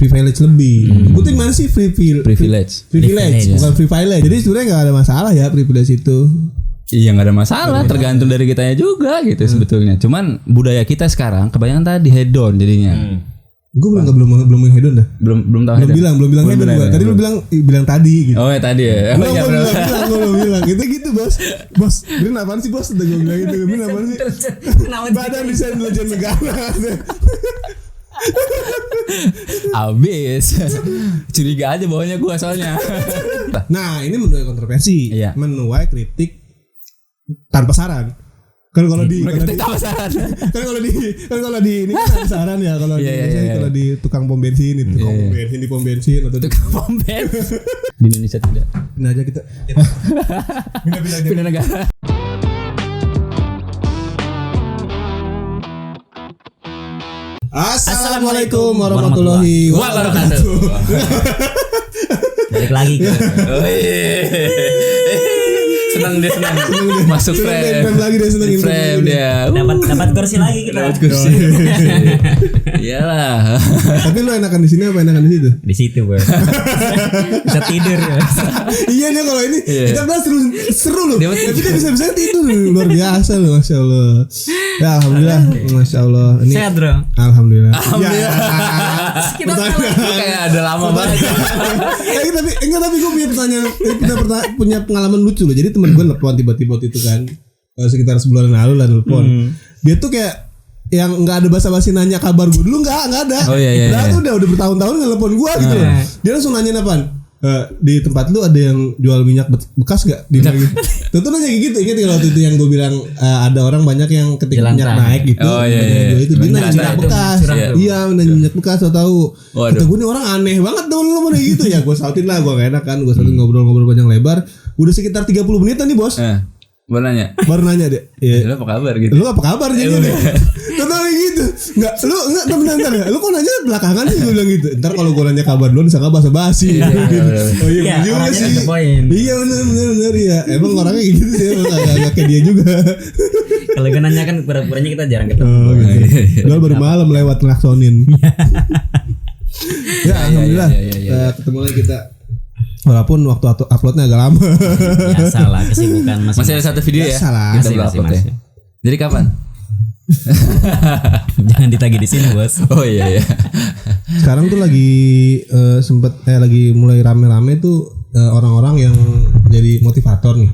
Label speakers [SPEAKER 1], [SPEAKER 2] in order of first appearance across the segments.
[SPEAKER 1] privilege lebih. Penting mana sih
[SPEAKER 2] Privilege,
[SPEAKER 1] bukan privilege. Jadi sebenarnya nggak ada masalah ya privilege itu.
[SPEAKER 2] Iya nggak ada masalah, tergantung dari kitanya juga gitu sebetulnya. Cuman budaya kita sekarang kebanyakan tadi hedon jadinya.
[SPEAKER 1] Gue belum hedon dah.
[SPEAKER 2] Belum tahu hedon.
[SPEAKER 1] Belum bilang hedon gue. Tadi lu bilang tadi gitu.
[SPEAKER 2] Oh ya tadi ya.
[SPEAKER 1] Belum bilang. Gitu bos. Brin apaan sih bos? Udah gue bilang gitu. Brin apaan sih? Badan Desain Intelijen Negara.
[SPEAKER 2] Abis curiga aja bawahnya gue soalnya.
[SPEAKER 1] Nah ini menuai kontroversi.
[SPEAKER 2] Iya.
[SPEAKER 1] Menuai kritik tanpa saran. Kan kalau di ini kan ada saran ya kalau kalau di tukang pom bensin itu di pom bensin atau
[SPEAKER 2] tukang pom bensin di Indonesia tidak.
[SPEAKER 1] Pindah aja kita.
[SPEAKER 2] Pindah negara.
[SPEAKER 1] Assalamualaikum warahmatullahi wabarakatuh.
[SPEAKER 3] Balik lagi ke
[SPEAKER 2] senang masuk frame
[SPEAKER 1] lagi dia senang
[SPEAKER 2] frame dia
[SPEAKER 3] dapat kursi lagi kita.
[SPEAKER 2] Dapat kursi. Iyalah.
[SPEAKER 1] Tapi lu enakan di sini apa enakan di situ?
[SPEAKER 3] Di situ bos. Bisa tidur ya.
[SPEAKER 1] Iya nih kalau ini kita bahas seru loh. Tapi dia bisa tidur luar biasa loh, masya Allah. Ya alhamdulillah, masya Allah. Ini
[SPEAKER 3] sehat bro.
[SPEAKER 1] Alhamdulillah.
[SPEAKER 2] Kita kayak ada lama banget.
[SPEAKER 1] Tapi gue punya pertanyaan, punya pengalaman lucu loh. Jadi teman gue nelfon tiba-tiba itu kan sekitar sebulan lalu lah nelfon. Dia tuh kayak yang nggak ada basa-basi nanya kabar gue dulu nggak ada.
[SPEAKER 2] Oh iya.
[SPEAKER 1] Tuh udah bertahun-tahun nelfon gue gitu loh. Dia langsung nanya apaan? Di tempat lu ada yang jual minyak bekas gak? Tuh nanya kayak gitu. Ingat kalau waktu itu yang gue bilang ada orang banyak yang ketika minyak naik gitu.
[SPEAKER 2] Oh iya.
[SPEAKER 1] Itu dia nanya minyak bekas. Iya nanya minyak bekas. Tahu. Kata gue nih orang aneh banget tuh lu mana gitu ya. Gue sautin lah, gue gak enak kan. Gue sautin ngobrol-ngobrol panjang lebar. Udah sekitar 30 menitan nih bos.
[SPEAKER 2] Baru nanya
[SPEAKER 1] deh. Ya.
[SPEAKER 2] Lu apa kabar gitu?
[SPEAKER 1] Lu apa kabar jadi? Contohnya gitu. Enggak, bentar. Lu kok nanya belakangan sih gue bilang gitu. Ntar kalau gue nanya kabar dulu disangka basa-basi. Oh iya juga sih. Iya benar ya. Emang orangnya gitu sih, agak kayak dia juga.
[SPEAKER 3] Kalau gue nanya kan pura-puranya kita jarang ketemu.
[SPEAKER 1] Gue baru malam lewat ngelaksonin. Ya alhamdulillah. Ketemu lagi kita. Walaupun waktu uploadnya agak lama.
[SPEAKER 3] Biasalah kesibukan
[SPEAKER 2] masih ada satu video ya.
[SPEAKER 1] Biasalah.
[SPEAKER 2] Kita belum upload ya. Jadi kapan?
[SPEAKER 3] Jangan ditagih di sini bos.
[SPEAKER 2] Oh iya.
[SPEAKER 1] Sekarang tuh lagi lagi mulai rame-rame tuh orang-orang yang jadi motivator nih.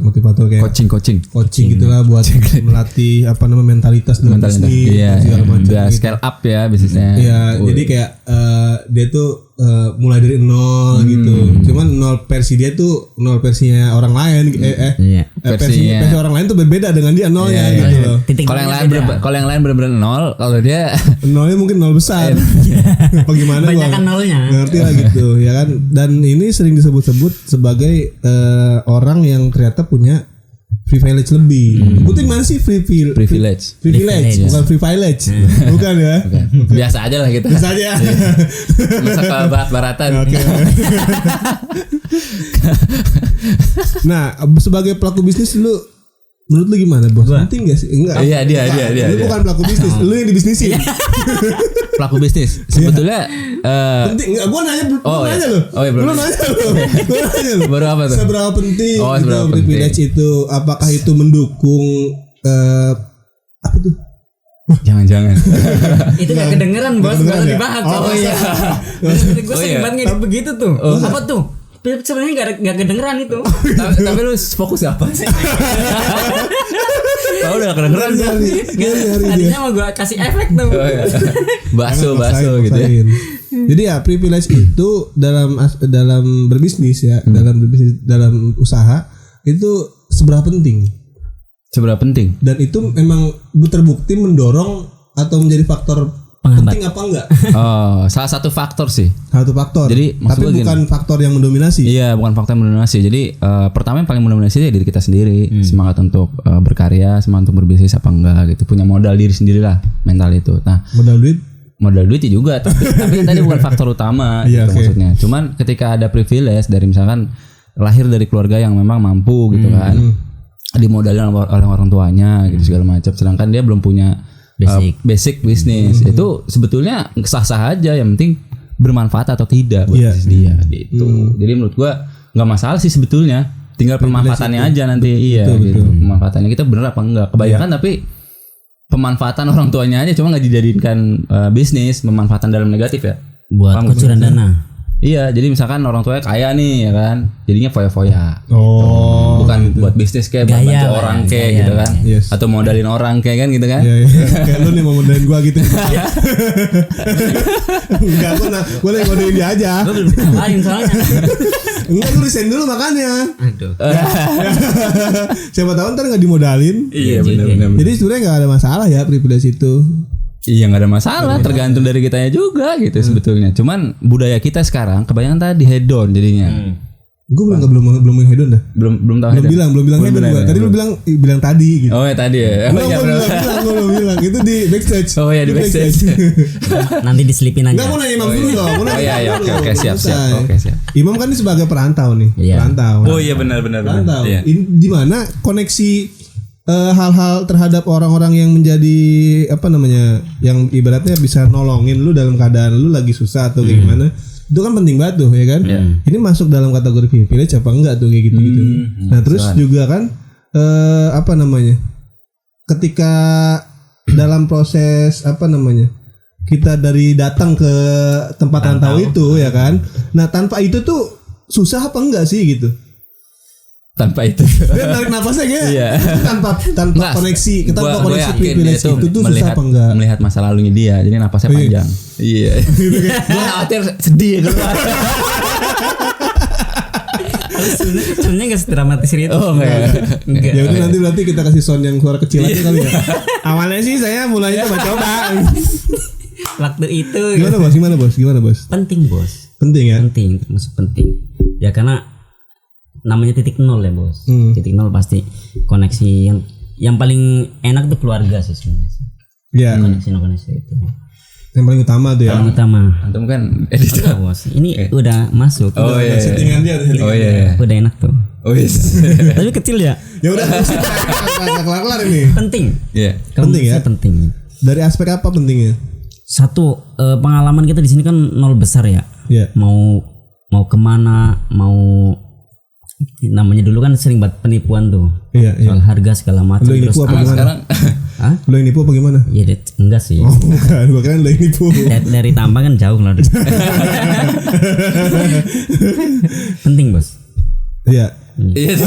[SPEAKER 1] Motivator kayak coaching gitulah buat melatih mentalitas dalam bisnis segala macam.
[SPEAKER 2] Gitu. Scale up ya bisnisnya.
[SPEAKER 1] Iya, jadi kayak dia tuh mulai dari nol gitu. Cuman nol versi dia tuh nol versinya orang lain. Versi orang lain tuh berbeda dengan dia nolnya gitu loh.
[SPEAKER 2] Kalau yang lain benar-benar nol, kalau dia
[SPEAKER 1] nolnya mungkin nol besar. Apa gimana?
[SPEAKER 3] Banyakan nolnya.
[SPEAKER 1] Ngerti lah gitu ya kan. Dan ini sering disebut-sebut sebagai orang yang ternyata punya privilege lebih. Penting mana sih privilege bukan privilege. Bukan ya.
[SPEAKER 2] Biasa aja lah kita.
[SPEAKER 1] Biasa aja.
[SPEAKER 2] Masa ke barat-baratan.
[SPEAKER 1] Okay. Nah, sebagai pelaku bisnis menurut lu gimana bos? Penting gak sih? Enggak.
[SPEAKER 2] Iya dia.
[SPEAKER 1] Lu bukan pelaku bisnis, lu yang dibisnisin.
[SPEAKER 2] Pelaku bisnis. Sebetulnya
[SPEAKER 1] penting enggak? Gua nanya lu. Lu nanya lu.
[SPEAKER 2] Baru apa tuh?
[SPEAKER 1] Seberapa penting
[SPEAKER 2] privilege
[SPEAKER 1] itu? Apakah itu mendukung apa tuh?
[SPEAKER 2] Jangan.
[SPEAKER 3] Itu gak kedengeran bos, gak dibahas.
[SPEAKER 1] Oh iya.
[SPEAKER 3] Gue sering banget ngedit begitu tuh. Apa tuh? Sebenarnya gak kedengeran itu.
[SPEAKER 2] Tapi lu fokus apa sih? Tahu udah kedengeran
[SPEAKER 3] tadinya mau gue kasih efek tuh.
[SPEAKER 2] Baso gitu ya.
[SPEAKER 1] Jadi ya privilege itu dalam berbisnis ya, dalam usaha itu seberapa penting? Dan itu memang terbukti mendorong atau menjadi faktor penting apa enggak?
[SPEAKER 2] Salah satu faktor sih.
[SPEAKER 1] Jadi tapi bukan faktor yang mendominasi.
[SPEAKER 2] Iya, bukan faktor yang mendominasi. Jadi pertama yang paling mendominasi ya diri kita sendiri. Semangat untuk berkarya, semangat untuk berbisnis apa enggak gitu. Punya modal diri sendiri lah, mental itu. Nah, modal duit juga, tapi tadi bukan faktor utama gitu maksudnya. Cuman ketika ada privilege dari misalkan lahir dari keluarga yang memang mampu gitu kan. Dimodalin oleh orang tuanya gitu segala macam. Sedangkan dia belum punya basic bisnis. Itu sebetulnya sah-sah aja, yang penting bermanfaat atau tidak buat bisnis dia gitu. Jadi menurut gua nggak masalah sih sebetulnya, tinggal pemanfaatannya aja nanti. Gitu. Pemanfaatannya kita bener apa enggak kebanyakan, tapi pemanfaatan orang tuanya aja cuma nggak dijadikan bisnis, pemanfaatan dalam negatif ya,
[SPEAKER 3] buat kucuran dana.
[SPEAKER 2] Iya, jadi misalkan orang tuanya kaya nih ya kan, jadinya foya-foya. Bukan buat bisnis kayak bantu orang kayak gitu kan. Atau modalin orang kayak kan gitu kan.
[SPEAKER 1] Iya. Kayak lu nih mau modalin gua gitu. Enggak, gua lagi modalin dia aja.
[SPEAKER 3] Gua belum lain soalnya.
[SPEAKER 1] Enggak, lu resign dulu makanya.
[SPEAKER 3] Aduh.
[SPEAKER 1] Siapa tahu ntar enggak dimodalin.
[SPEAKER 2] Iya benar.
[SPEAKER 1] Jadi sebenarnya enggak ada masalah ya privilege itu.
[SPEAKER 2] Iya nggak ada masalah, tergantung dari kitanya juga gitu sebetulnya. Cuman budaya kita sekarang kebanyakan tadi hedon jadinya.
[SPEAKER 1] Gue belum hedon dah.
[SPEAKER 2] Belum tahu hedon.
[SPEAKER 1] Belum bilang hedon gue. Tadi lu bilang tadi gitu.
[SPEAKER 2] Oh ya tadi ya.
[SPEAKER 1] Belum bilang itu di backstage.
[SPEAKER 2] Oh ya di backstage.
[SPEAKER 3] Nanti diselipin aja.
[SPEAKER 1] Enggak, mau nanya Imam dulu dong.
[SPEAKER 2] Oh iya oke siap. Oke siap.
[SPEAKER 1] Imam kan ini sebagai perantau nih. Perantau.
[SPEAKER 2] Oh iya benar.
[SPEAKER 1] Perantau. Di mana koneksi hal-hal terhadap orang-orang yang menjadi yang ibaratnya bisa nolongin lu dalam keadaan lu lagi susah atau kayak gimana, itu kan penting banget tuh ya kan. Ini masuk dalam kategori privilege apa enggak tuh kayak gitu. Nah terus juga kan ketika dalam proses kita dari datang ke tempat rantau itu ya kan, nah tanpa itu tuh susah apa enggak sih gitu.
[SPEAKER 2] Tanpa itu
[SPEAKER 1] dia tarik nafasnya kayak tanpa koneksi privilege itu tuh susah apa enggak
[SPEAKER 2] melihat masa lalunya dia, jadi nafasnya panjang. Iya. Gue khawatir sedih keluar.
[SPEAKER 3] Sebenarnya nggak sedramatis itu.
[SPEAKER 2] Oh enggak.
[SPEAKER 1] Ya udah nanti berarti kita kasih sound yang suara kecil aja kali ya. Awalnya sih saya mulainya coba.
[SPEAKER 3] Waktu itu.
[SPEAKER 1] Gimana bos?
[SPEAKER 3] Penting bos.
[SPEAKER 1] Penting ya.
[SPEAKER 3] Penting, termasuk penting. Ya karena namanya titik nol ya bos. Titik nol pasti koneksi yang paling enak tuh keluarga sih sebenarnya.
[SPEAKER 1] Iya.
[SPEAKER 3] Koneksi itu
[SPEAKER 1] yang paling utama tuh ya.
[SPEAKER 3] Paling utama.
[SPEAKER 2] Antum kan editor
[SPEAKER 3] bos. Ini udah masuk.
[SPEAKER 2] Oh iya.
[SPEAKER 1] Settingan dia.
[SPEAKER 2] Oh iya.
[SPEAKER 3] Udah enak tuh.
[SPEAKER 2] Oh iya.
[SPEAKER 3] Tapi kecil ya.
[SPEAKER 1] Ya udah kelar ini.
[SPEAKER 3] Penting.
[SPEAKER 2] Iya.
[SPEAKER 1] Penting ya.
[SPEAKER 3] Penting.
[SPEAKER 1] Dari aspek apa pentingnya?
[SPEAKER 3] Satu, pengalaman kita di sini kan nol besar ya.
[SPEAKER 1] Iya.
[SPEAKER 3] Mau kemana, namanya dulu kan sering buat penipuan tuh.
[SPEAKER 1] Iya.
[SPEAKER 3] Soal harga segala macam.
[SPEAKER 1] Lu yang nipu apa gimana?
[SPEAKER 2] Sekarang
[SPEAKER 1] Lu yang nipu apa gimana?
[SPEAKER 3] Ya enggak sih.
[SPEAKER 1] Oh bukan, gua kira lu yang nipu.
[SPEAKER 3] Dari Tambang kan jauh lah. Penting bos.
[SPEAKER 1] Iya.
[SPEAKER 2] Iya.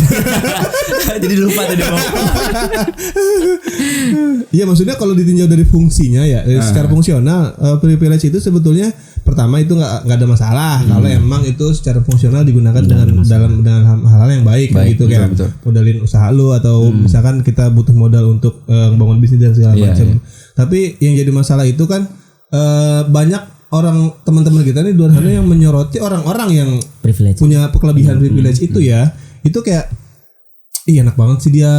[SPEAKER 2] Jadi lupa tadi mau.
[SPEAKER 1] Iya maksudnya kalau ditinjau dari fungsinya ya, secara fungsional privilege itu sebetulnya pertama itu nggak ada masalah kalau emang itu secara fungsional digunakan dalam hal-hal yang baik gitu kayak modalin usaha lu atau misalkan kita butuh modal untuk membangun bisnis dan segala macam. Tapi yang jadi masalah itu kan banyak orang teman-teman kita nih di luar sana yang menyoroti orang-orang yang
[SPEAKER 3] privilege.
[SPEAKER 1] Punya kelebihan privilege itu ya. Itu kayak enak banget sih dia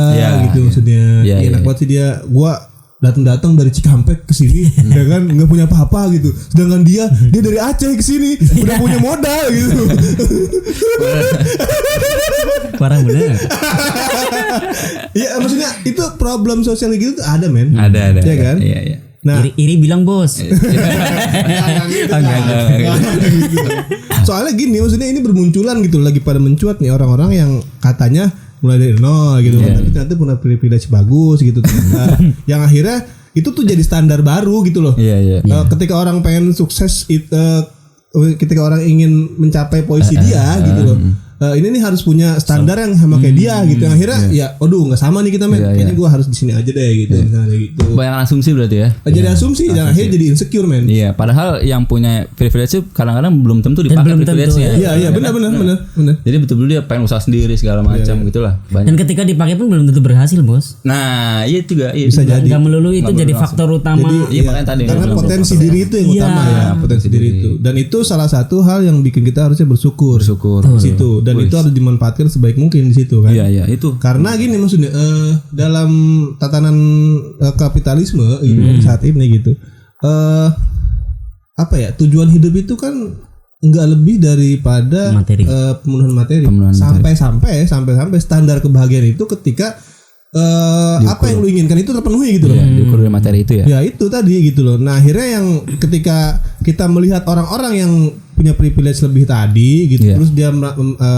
[SPEAKER 1] gitu maksudnya. Enak banget sih dia. Gua datang dari Cikampek ke sini ya kan enggak punya apa-apa gitu. Sedangkan dia dari Aceh ke sini udah punya modal gitu.
[SPEAKER 3] Parah bener.
[SPEAKER 1] Ya maksudnya itu problem sosial gitu tuh ada men.
[SPEAKER 2] Ada.
[SPEAKER 1] Ya kan?
[SPEAKER 2] Iya.
[SPEAKER 3] Nah, iri bilang bos.
[SPEAKER 2] Enggak.
[SPEAKER 1] Soalnya gini maksudnya ini bermunculan gitu lagi pada mencuat nih orang-orang yang katanya mulai dari nol gitu kan, tapi ternyata punya privilege bagus gitu ternyata. Yang akhirnya itu tuh jadi standar baru gitu loh. Ketika orang pengen sukses ketika orang ingin mencapai posisi dia gitu loh. Ini nih harus punya standar yang sama kayak dia gitu. Yang akhirnya nggak sama nih kita men. Kayaknya gue harus di sini aja deh gitu. Misalnya gitu.
[SPEAKER 2] Banyak asumsi berarti ya.
[SPEAKER 1] Jadi asumsi dan akhirnya jadi insecure men.
[SPEAKER 2] Iya, padahal yang punya privilege itu kadang-kadang belum tentu dipakai privilege-nya.
[SPEAKER 1] Iya, benar.
[SPEAKER 2] Jadi betul-betul dia pengen usaha sendiri segala macam gitulah. Banyak.
[SPEAKER 3] Dan ketika dipakai pun belum tentu berhasil, bos.
[SPEAKER 2] Nah, iya juga
[SPEAKER 1] bisa jadi.
[SPEAKER 3] Enggak melulu itu jadi faktor utama.
[SPEAKER 2] Jadi, makanya tadi
[SPEAKER 1] karena potensi diri itu yang utama ya, potensi diri itu. Dan itu salah satu hal yang bikin kita harusnya bersyukur di situ. Dan itu harus dimanfaatkan sebaik mungkin di situ kan.
[SPEAKER 2] Iya, itu.
[SPEAKER 1] Karena gini maksudnya dalam tatanan kapitalisme saat ini gitu. Tujuan hidup itu kan enggak lebih daripada pemenuhan materi. Sampai standar kebahagiaan itu ketika apa yang lu inginkan itu terpenuhi gitu loh.
[SPEAKER 2] Diukur dari materi itu ya.
[SPEAKER 1] Ya itu tadi gitu loh. Nah akhirnya yang ketika kita melihat orang-orang yang punya privilege lebih tadi gitu, terus dia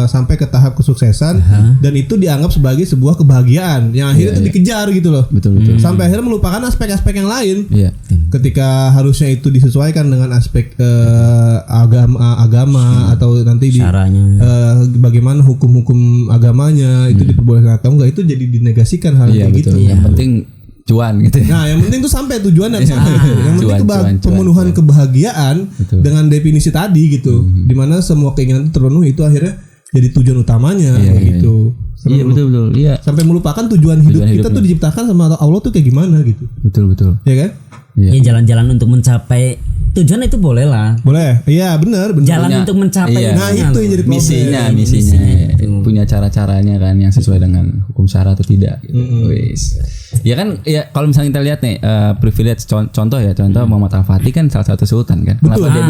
[SPEAKER 1] sampai ke tahap kesuksesan dan itu dianggap sebagai sebuah kebahagiaan yang akhirnya itu dikejar gitu loh.
[SPEAKER 2] Betul.
[SPEAKER 1] Sampai akhirnya melupakan aspek-aspek yang lain.
[SPEAKER 2] Iya.
[SPEAKER 1] Ketika harusnya itu disesuaikan dengan aspek agama atau nanti di bagaimana hukum-hukum agamanya itu diperbolehkan atau enggak, itu jadi dinegasikan hal kayak gitu.
[SPEAKER 2] Yang penting cuan gitu.
[SPEAKER 1] Nah, yang penting tuh sampai tujuan dan sampai. Yang penting pemenuhan kebahagiaan dengan definisi tadi gitu. Dimana semua keinginan itu terpenuhi, itu akhirnya jadi tujuan utamanya gitu.
[SPEAKER 2] Iya betul. Iya.
[SPEAKER 1] Sampai melupakan tujuan hidup kita tuh diciptakan sama Allah tuh kayak gimana gitu.
[SPEAKER 2] Betul.
[SPEAKER 1] Ya kan?
[SPEAKER 3] Ya jalan-jalan untuk mencapai tujuan itu boleh lah.
[SPEAKER 1] Boleh. Iya, benar.
[SPEAKER 3] Jalan untuk mencapai
[SPEAKER 1] nah itu yang jadi
[SPEAKER 2] misinya punya cara-caranya kan yang sesuai dengan hukum syara atau tidak gitu. Ya kan, ya kalau misalnya kita lihat nih privilege contoh Muhammad Al-Fatih kan salah satu sultan kan. Kenapa dia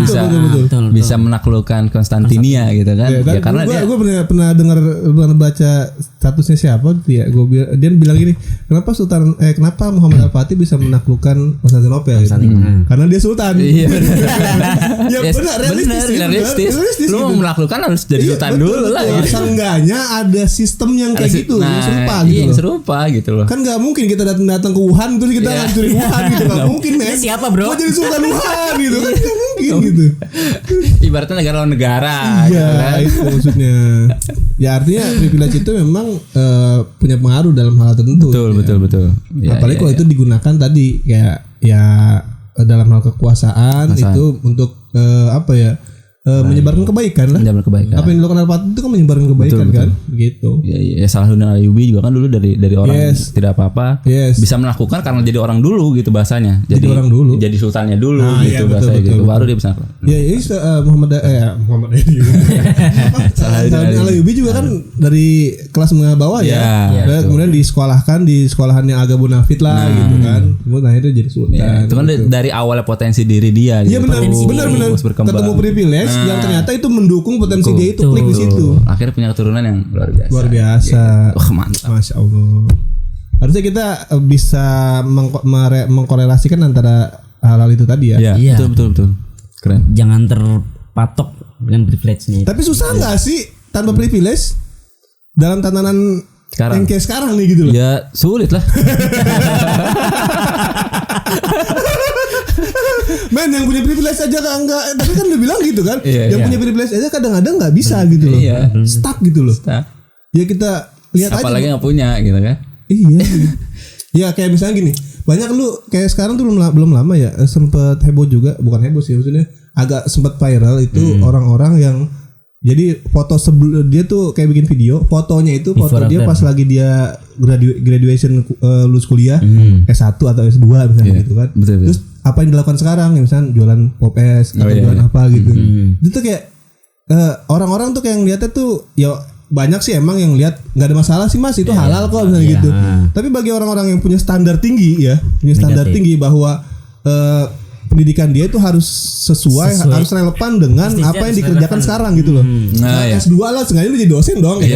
[SPEAKER 2] bisa menaklukkan Konstantinia gitu kan? Ya karena
[SPEAKER 1] gue pernah baca statusnya siapa gitu ya. Dia bilang gini, kenapa Muhammad Al-Fatih bisa menaklukkan Konstantinopel gitu? Karena dia sultan.
[SPEAKER 2] Iya.
[SPEAKER 1] Ya benar, realistis.
[SPEAKER 2] Lu mau menaklukkan harus jadi sultan dulu lah.
[SPEAKER 1] Seenggaknya ada sistem yang kayak gitu, yang serupa gitu.
[SPEAKER 2] Yang serupa gitu loh.
[SPEAKER 1] Kan nggak mungkin kita datang ke Wuhan terus kita ngancurin Wuhan gitu, nggak mungkin men.
[SPEAKER 3] Siapa bro?
[SPEAKER 1] Mau jadi sultan Wuhan gitu kan? Nggak mungkin gitu.
[SPEAKER 2] Ibaratnya negara lawan negara.
[SPEAKER 1] Iya, itu maksudnya. Ya artinya privilege itu memang punya pengaruh dalam hal tertentu.
[SPEAKER 2] Betul.
[SPEAKER 1] Apalagi kalau itu digunakan tadi kayak dalam hal kekuasaan itu untuk menyebarkan kebaikan lah. Apa yang dilakukan Al-Fatih itu kan menyebarkan kebaikan kan, gitu.
[SPEAKER 2] Ya Salahuddin Ayyubi juga kan dulu dari orang tidak apa-apa bisa melakukan karena jadi orang dulu gitu bahasanya. Jadi orang dulu. Jadi sultannya dulu gitu bahasanya gitu. Baru dia bisa.
[SPEAKER 1] Ya ini Muhammad Salahuddin Ayyubi juga kan dari kelas menengah bawah ya. Kemudian disekolahkan di sekolahan yang agak bonafit lah gitu kan. Kemudian akhirnya jadi sultan.
[SPEAKER 2] Itu kan dari awalnya potensi diri dia.
[SPEAKER 1] Iya benar. Ketemu privilege yang ternyata itu mendukung potensi dia itu klik di situ.
[SPEAKER 2] Akhirnya punya keturunan yang luar biasa.
[SPEAKER 1] Wah, mantap. Masya Allah. Harusnya kita bisa mengkorelasikan antara hal-hal itu tadi ya.
[SPEAKER 2] Iya. Betul. Keren.
[SPEAKER 3] Jangan terpatok dengan privilege-nya.
[SPEAKER 1] Tapi susah nggak sih tanpa privilege dalam tatanan yang kayak sekarang nih gitu loh?
[SPEAKER 2] Ya sulit lah.
[SPEAKER 1] Men, yang punya privilege aja enggak, tapi kan udah bilang gitu kan. Yang punya privilege aja kadang-kadang nggak bisa gitu loh. Stuck gitu loh. Ya kita lihat aja.
[SPEAKER 2] Apalagi nggak punya gitu kan.
[SPEAKER 1] Iya. Ya kayak misalnya gini, banyak lu kayak sekarang tuh belum lama ya sempet heboh juga, bukan heboh sih maksudnya agak sempet viral itu orang-orang yang jadi foto sebelum dia tuh kayak bikin video, fotonya itu foto dia pas lagi dia graduation lulus kuliah S1 atau S2 misalnya gitu kan.
[SPEAKER 2] Betul.
[SPEAKER 1] Terus apa yang dilakukan sekarang ya misalnya jualan popes atau jualan apa gitu. Itu tuh kayak orang-orang tuh kayak ngeliatnya tuh ya banyak sih emang yang lihat nggak ada masalah sih mas itu halal kok misalnya gitu. Tapi bagi orang-orang yang punya standar tinggi ya, tinggi bahwa pendidikan dia itu harus sesuai harus relevan dengan apa yang dikerjakan sekarang gitu loh. S2 lah sengaja lu jadi dosen dong gitu.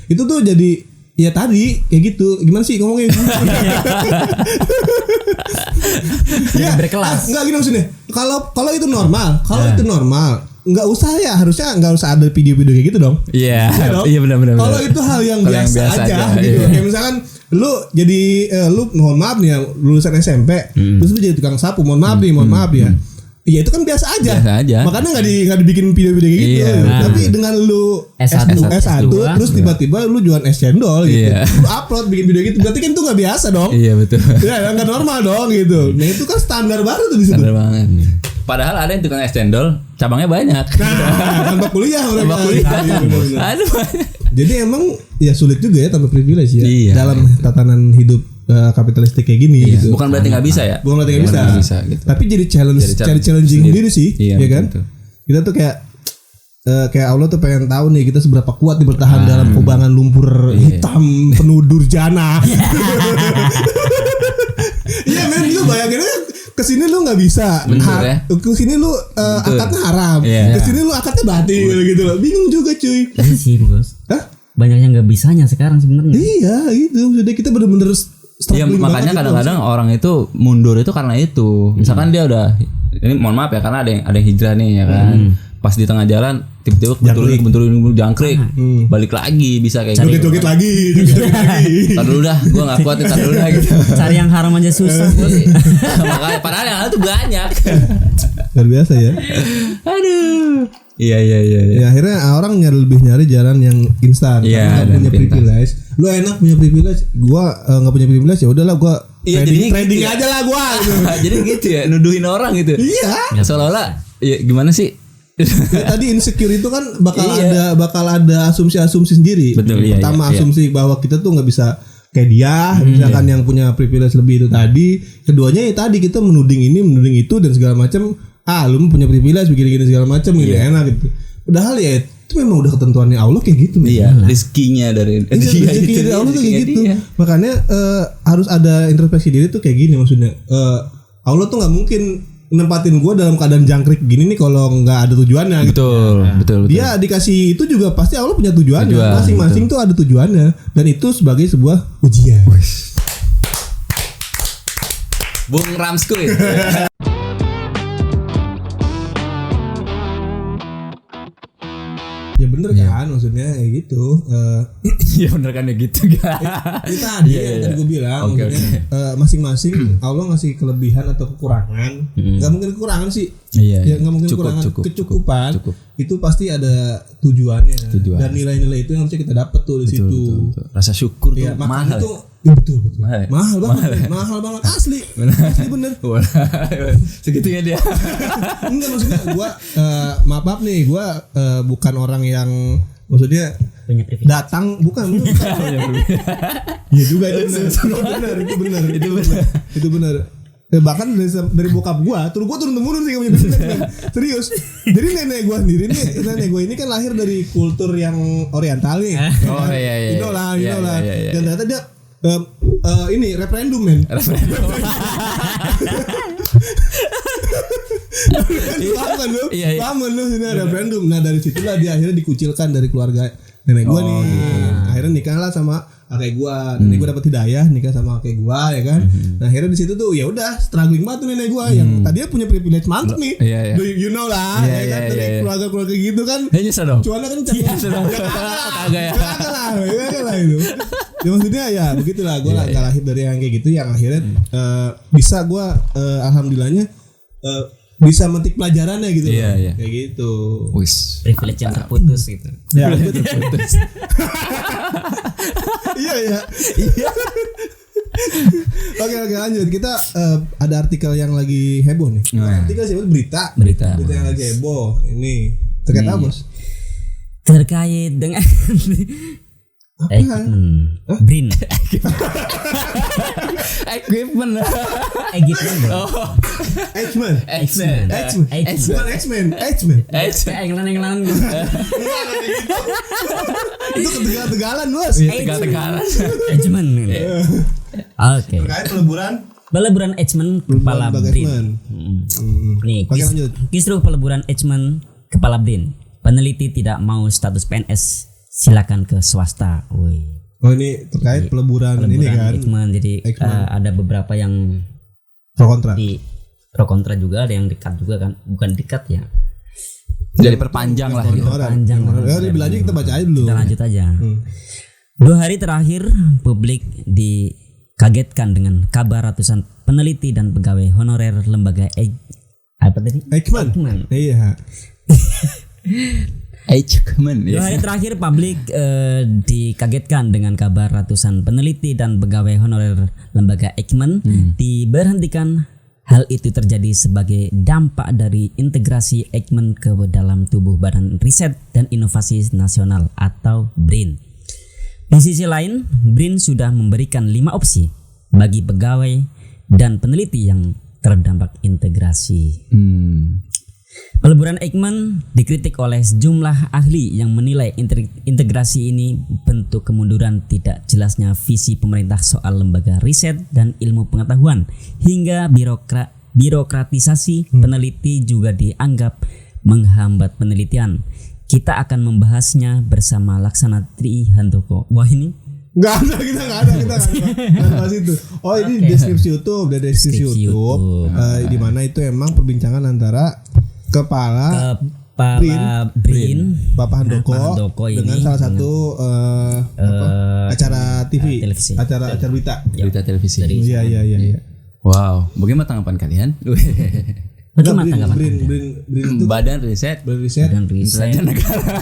[SPEAKER 1] Itu tuh jadi ya tadi kayak gitu. Gimana sih ngomongnya? Ya berkelas. Enggak gini maksudnya. Kalau itu normal, nggak usah ya, harusnya nggak usah ada video-video kayak gitu dong.
[SPEAKER 2] Iya benar.
[SPEAKER 1] Kalau itu hal yang biasa aja gitu. Kayak misalkan lu jadi lu mohon maaf nih ya lulusan SMP, terus lu jadi tukang sapu, mohon maaf ya. Iya itu kan biasa aja. Makanya nggak dibikin video-video kayak gitu. Tapi dengan lu S1 terus tiba-tiba lu jualan es cendol gitu. Lu upload bikin video gitu. Berarti kan itu nggak biasa dong.
[SPEAKER 2] Iya betul.
[SPEAKER 1] Ya nggak normal dong gitu. Nah itu kan standar baru tuh di situ.
[SPEAKER 2] Standar banget. Padahal ada yang tukang es cendol, cabangnya banyak.
[SPEAKER 1] Tanpa kuliah mereka.
[SPEAKER 2] Aduh.
[SPEAKER 1] Jadi emang ya sulit juga ya tanpa privilege ya. Dalam tatanan hidup kapitalistik kayak gini gitu.
[SPEAKER 2] Bukan berarti nggak bisa ya.
[SPEAKER 1] Bukan berarti nggak bisa gitu. Tapi jadi challenging diri sih, ya kan? Betul. Kita tuh kayak Allah tuh pengen tahu nih kita seberapa kuat nih bertahan dalam kubangan lumpur hitam penuh durjana. Iya men, lu bayangin aja kesini lu nggak bisa, kesini lu akadnya haram, kesini lu akadnya batil gitu loh, bingung juga cuy.
[SPEAKER 3] Iya sih bos. Banyak yang nggak bisanya sekarang sebenarnya.
[SPEAKER 1] Iya itu, jadi kita bener-bener.
[SPEAKER 2] Iya makanya kadang-kadang orang itu mundur itu karena itu. Misalkan dia udah ini mohon maaf ya karena ada yang hijrah nih ya kan. Pas di tengah jalan tiba-tiba bentur jangkrik. Balik lagi bisa kayak gitu.
[SPEAKER 1] Joget-joget lagi.
[SPEAKER 2] Tar dulu dah, gua enggak kuat tar dulu dah gitu.
[SPEAKER 3] Cari yang haram aja susah.
[SPEAKER 2] Makanya padahal yang hal tuh banyak.
[SPEAKER 1] Luar biasa ya.
[SPEAKER 2] Aduh. Iya.
[SPEAKER 1] Ya akhirnya orang lebih nyari jalan yang instan.
[SPEAKER 2] Iya,
[SPEAKER 1] punya privilege. Lu enak punya privilege, gua enggak punya privilege ya udahlah gua trading
[SPEAKER 2] gitu ya.
[SPEAKER 1] aja lah gua gitu.
[SPEAKER 2] Jadi gitu ya, nuduhin orang gitu.
[SPEAKER 1] Iya.
[SPEAKER 2] Seolah-olah ya gimana sih?
[SPEAKER 1] Ya, tadi insecure itu kan bakal ada asumsi sendiri.
[SPEAKER 2] Betul,
[SPEAKER 1] pertama asumsi bahwa kita tuh nggak bisa kayak dia, misalkan yang punya privilege lebih itu tadi. Keduanya ya tadi kita menuding ini, menuding itu dan segala macam. Lu punya privilege begini-gini segala macam gitu enak gitu. Padahal ya itu memang udah ketentuannya Allah kayak gitu.
[SPEAKER 2] Iya, rezekinya dari
[SPEAKER 1] rezeki dari Allah tuh kayak gitu. Makanya harus ada introspeksi diri tuh kayak gini maksudnya. Allah tuh nggak mungkin nempatin gue dalam keadaan jangkrik gini nih kalau nggak ada tujuannya.
[SPEAKER 2] Betul.
[SPEAKER 1] Dia dikasih itu juga pasti Allah punya tujuannya. Masing-masing tuh ada tujuannya dan itu sebagai sebuah ujian.
[SPEAKER 2] Bung Ramskuit.
[SPEAKER 1] Ya bener kan maksudnya kayak gitu.
[SPEAKER 2] Ya bener kan ya gitu kan.
[SPEAKER 1] Itu tadi yang tadi gue bilang maksudnya masing-masing Allah ngasih kelebihan atau kekurangan. Gak mungkin kekurangan sih. Ya gak mungkin kekurangan. Kecukupan itu pasti ada tujuannya. Dan nilai-nilai itu yang harusnya kita dapat tuh di situ.
[SPEAKER 2] Rasa syukur tuh mahal.
[SPEAKER 1] Itu betul. Mahal banget asli. Asli bener.
[SPEAKER 2] Segitunya dia.
[SPEAKER 1] Enggak maksudnya gue maaf nih gue bukan orang yang maksudnya datang bukan. Iya juga itu benar. Bahkan dari bokap gue turun temurun sih punya privilege. Serius. Jadi nenek gue sendiri nih, nenek gue ini kan lahir dari kultur yang oriental nih.
[SPEAKER 2] Oh iya.
[SPEAKER 1] Inolah. Dan ternyata dia ini referendum men. Paham lu sini referendum. Nah dari situlah dia akhirnya dikucilkan dari keluarga nenek gue nih. Akhirnya nikah lah sama kakek gue. Nenek gue dapat hidayah nikah sama kakek gue ya kan. Nah akhirnya di situ tuh ya udah struggling banget tuh nenek gue yang tadinya punya privilege mantep nih. You know lah ya kan dari keluarga gitu kan.
[SPEAKER 2] Nyesel dong.
[SPEAKER 1] Cuannya kan kagak lah itu. Ya maksudnya ya begitulah gue nggak lahir dari yang kayak gitu yang akhirnya bisa gue alhamdulillahnya bisa metik pelajarannya gitu. Kayak gitu.
[SPEAKER 3] Privilege yang terputus gitu.
[SPEAKER 1] Ya terputus. Iya. Oke lanjut. Kita ada artikel yang lagi heboh nih. Artikel siapa? Berita yang lagi heboh. Ini terkait apa, Bos?
[SPEAKER 3] Terkait dengan Brin.
[SPEAKER 2] Equipment.
[SPEAKER 3] England.
[SPEAKER 1] Itu ketegalan Bos.
[SPEAKER 2] Tegalan.
[SPEAKER 3] Oke.
[SPEAKER 1] Terkait
[SPEAKER 3] peleburan Edgemond kepala BRIN. Nih, kisruh peleburan Edgemond kepala BRIN. Peneliti tidak mau status PNS, silakan ke swasta.
[SPEAKER 1] Oh ini terkait peleburan ini kan.
[SPEAKER 3] Edgemond. Jadi ada beberapa yang
[SPEAKER 1] pro kontra.
[SPEAKER 3] Pro kontra juga, ada yang dekat juga kan. Bukan dekat ya.
[SPEAKER 2] Jadi perpanjang lah gitu.
[SPEAKER 1] Panjang. Ya dibilangnya kita baca aja dulu.
[SPEAKER 3] Kita lanjut aja. 2 hari terakhir publik dikagetkan dengan kabar ratusan peneliti dan pegawai honorer lembaga apa tadi?
[SPEAKER 1] Edgemond. Iya.
[SPEAKER 2] Edgemond.
[SPEAKER 3] 2 hari terakhir publik dikagetkan dengan kabar ratusan peneliti dan pegawai honorer lembaga Edgemond diberhentikan. Hal itu terjadi sebagai dampak dari integrasi Edgemond ke dalam tubuh Badan Riset dan Inovasi Nasional atau BRIN. Di sisi lain, BRIN sudah memberikan 5 opsi bagi pegawai dan peneliti yang terdampak integrasi. Peleburan Edgemond dikritik oleh sejumlah ahli yang menilai integrasi ini bentuk kemunduran tidak jelasnya visi pemerintah soal lembaga riset dan ilmu pengetahuan, hingga birokratisasi peneliti juga dianggap menghambat penelitian. Kita akan membahasnya bersama Laksana Tri Handoko. Wah ini
[SPEAKER 1] Nggak ada kita bahas itu. Oh ini deskripsi YouTube, deskripsi YouTube. Di mana itu emang perbincangan antara kepala BRIN Bapak Handoko dengan salah satu acara TV, acara berita televisi. Iya.
[SPEAKER 2] Wow, bagaimana tanggapan kalian?
[SPEAKER 3] Bagaimana tanggapan
[SPEAKER 2] BRIN itu Badan Riset Intelijen Negara.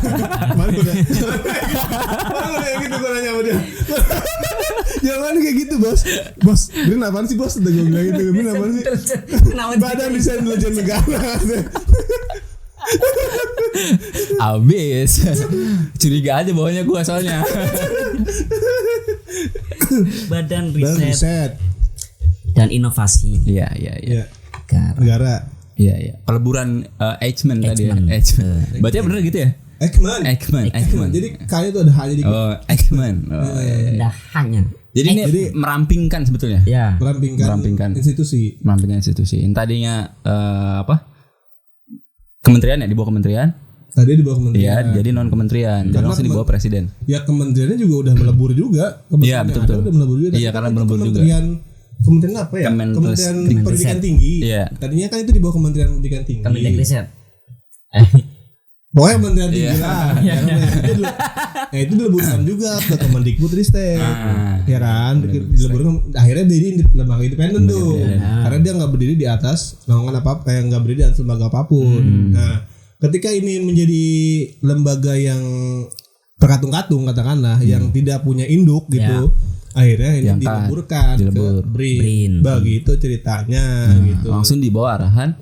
[SPEAKER 1] Mana udah gitu gue nanya sama dia. Jangan kayak gitu bos. BRIN apaan sih bos? Udah gue bilang gitu. BRIN apaan sih? Badan Riset Intelijen Negara.
[SPEAKER 2] Abis curiga aja bawahnya gue soalnya.
[SPEAKER 3] Badan Riset dan Inovasi.
[SPEAKER 2] Iya.
[SPEAKER 3] Negara.
[SPEAKER 2] Iya. Peleburan Eichmann tadi ya. Eichmann. Berarti bener gitu ya? Eichmann.
[SPEAKER 1] Jadi kayaknya itu ada hanya dikit.
[SPEAKER 2] Oh, Eichmann.
[SPEAKER 3] Ada hanya.
[SPEAKER 2] Jadi ini merampingkan sebetulnya.
[SPEAKER 3] Ya.
[SPEAKER 1] Merampingkan institusi.
[SPEAKER 2] Yang tadinya kementerian ya, di bawah kementerian.
[SPEAKER 1] Tadi di bawah kementerian.
[SPEAKER 2] Iya, jadi non kementerian. Jadi langsung di bawah presiden.
[SPEAKER 1] Ya kementeriannya juga udah melebur juga.
[SPEAKER 2] Iya, betul.
[SPEAKER 1] Udah melebur juga.
[SPEAKER 2] Iya, karena melebur juga.
[SPEAKER 1] Kementerian apa ya? Kementerian Pendidikan Tinggi.
[SPEAKER 2] Iya.
[SPEAKER 1] Tadinya kan itu di bawah Kementerian Pendidikan Tinggi.
[SPEAKER 3] Kementerian Riset.
[SPEAKER 1] Pokoknya Kementerian Tinggi lah. Itu dileburkan juga ke Kemendikbudristek. Ya kan? Dileburkan akhirnya jadi lembaga independen tuh. Karena dia enggak berdiri di atas naungan apa-apa, enggak berdiri di atas lembaga apapun. Nah, ketika ini menjadi lembaga yang terkatung-katung katakanlah, yang tidak punya induk gitu. Akhirnya ini dileburkan ke BRIN. Begitu ceritanya gitu.
[SPEAKER 2] Langsung di bawah arahan.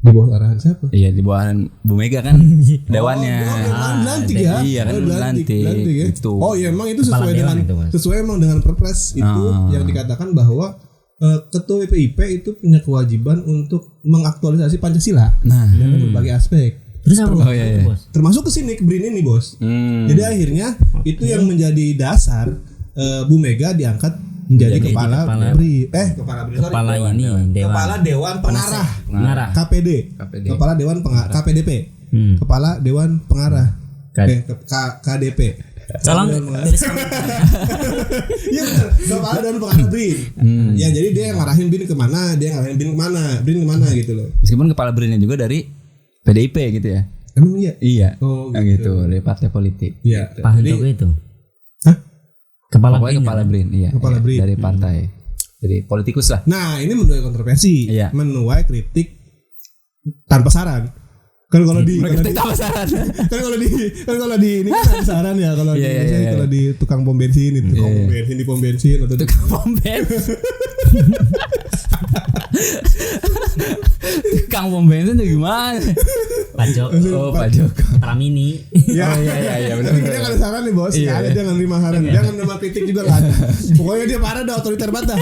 [SPEAKER 1] Di bawah arahan siapa?
[SPEAKER 2] Iya, di bawah arahan Bu Mega kan dewannya.
[SPEAKER 1] Lantik ya.
[SPEAKER 2] Iya kan lantik
[SPEAKER 1] ya.
[SPEAKER 2] Itu.
[SPEAKER 1] Oh iya emang itu sesuai emang dengan Perpres itu yang dikatakan bahwa ketua BPIP itu punya kewajiban untuk mengaktualisasi Pancasila dalam berbagai aspek.
[SPEAKER 3] Terus apa?
[SPEAKER 2] Bos?
[SPEAKER 1] Termasuk ke sini ke BRIN ini, Bos. Jadi akhirnya itu yang menjadi dasar Bu Mega diangkat menjadi kepala Dewan Pengarah KPD. Kepala Dewan Pengarah KPDP. Kepala Dewan Pengarah KDP.
[SPEAKER 3] Tolong tulis
[SPEAKER 1] Iya benar. Kepala Dewan Pengarah BRIN. Ya jadi dia yang ngarahin BRIN kemana, BRIN kemana gitu loh.
[SPEAKER 2] Meskipun kepala BRIN-nya juga dari PDIP gitu ya.
[SPEAKER 1] Emang iya?
[SPEAKER 2] Iya. Oh gitu. Dari partai politik.
[SPEAKER 1] Iya.
[SPEAKER 3] Pak Handoko itu.
[SPEAKER 2] Kepala BRIN, iya.
[SPEAKER 1] Kepala BRIN
[SPEAKER 2] dari partai. Jadi politikus lah.
[SPEAKER 1] Nah, ini menuai kontroversi.
[SPEAKER 2] Iya.
[SPEAKER 1] Menuai kritik tanpa saran. Kan kalau di ini kan ada saran ya kalau kalau di tukang pom bensin itu, di pom bensin atau
[SPEAKER 2] tukang pom bensin. Tukang pom bensin itu gimana?
[SPEAKER 3] Pak Joko. Pramini.
[SPEAKER 1] Iya benar. Dia enggak ada saran nih, Bos. Enggak ada, dia enggak nerima saran. Dia enggak nerima kritik juga enggak ada. Pokoknya dia parah dah, otoriter banget dah.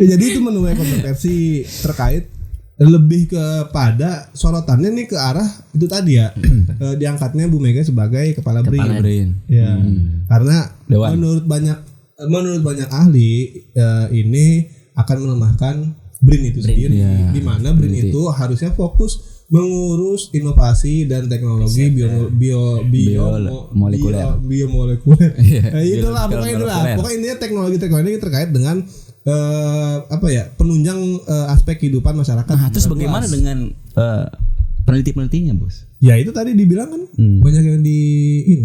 [SPEAKER 1] Jadi itu menuai kontroversi terkait lebih kepada sorotannya nih ke arah itu tadi ya, diangkatnya Bu Mega sebagai kepala BRIN. Ya. Karena menurut banyak ahli ini akan melemahkan BRIN itu sendiri. Di mana BRIN itu harusnya fokus mengurus inovasi dan teknologi biomolekuler. Pokoknya intinya teknologi terkait dengan penunjang aspek kehidupan masyarakat.
[SPEAKER 2] Nah, terus bagaimana dengan peneliti-penelitinya, Bos?
[SPEAKER 1] Ya itu tadi dibilang kan banyak yang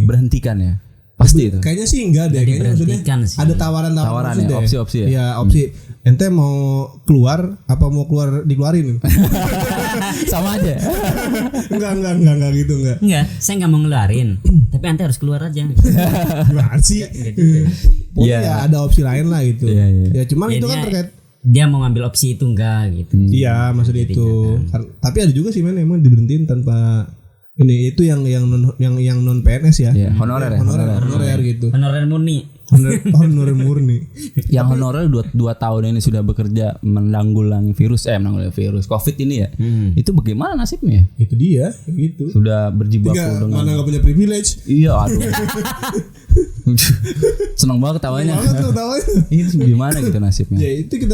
[SPEAKER 1] berhentikan
[SPEAKER 2] ya. Pasti itu.
[SPEAKER 1] Kayaknya sih enggak deh. Kayaknya maksudnya ada tawaran
[SPEAKER 2] ya, opsi-opsi ya.
[SPEAKER 1] Ya opsi. Ente mau keluar apa mau dikeluarin?
[SPEAKER 2] Sama aja.
[SPEAKER 1] Enggak gitu enggak.
[SPEAKER 3] Enggak, saya enggak mau ngeluarin. Tapi ente harus keluar aja.
[SPEAKER 1] Gimana sih? Ya ada opsi lain lah gitu. Ya cuman itu kan terkait
[SPEAKER 3] dia mau ngambil opsi itu enggak gitu.
[SPEAKER 1] Iya, maksudnya itu. Tapi ada juga sih emang diberhentiin tanpa ini itu yang non PNS ya.
[SPEAKER 2] Honorer
[SPEAKER 1] gitu.
[SPEAKER 3] Honorer murni.
[SPEAKER 1] Honorer murni.
[SPEAKER 2] Yang honorer 2 tahun ini sudah bekerja menanggulangi virus Covid ini ya. Itu bagaimana nasibnya?
[SPEAKER 1] Itu dia gitu.
[SPEAKER 2] Sudah berjibaku dengan
[SPEAKER 1] mana enggak punya privilege.
[SPEAKER 2] Iya, aduh. Senang banget ketawanya. Ini gimana gitu nasibnya?
[SPEAKER 1] Ya itu itu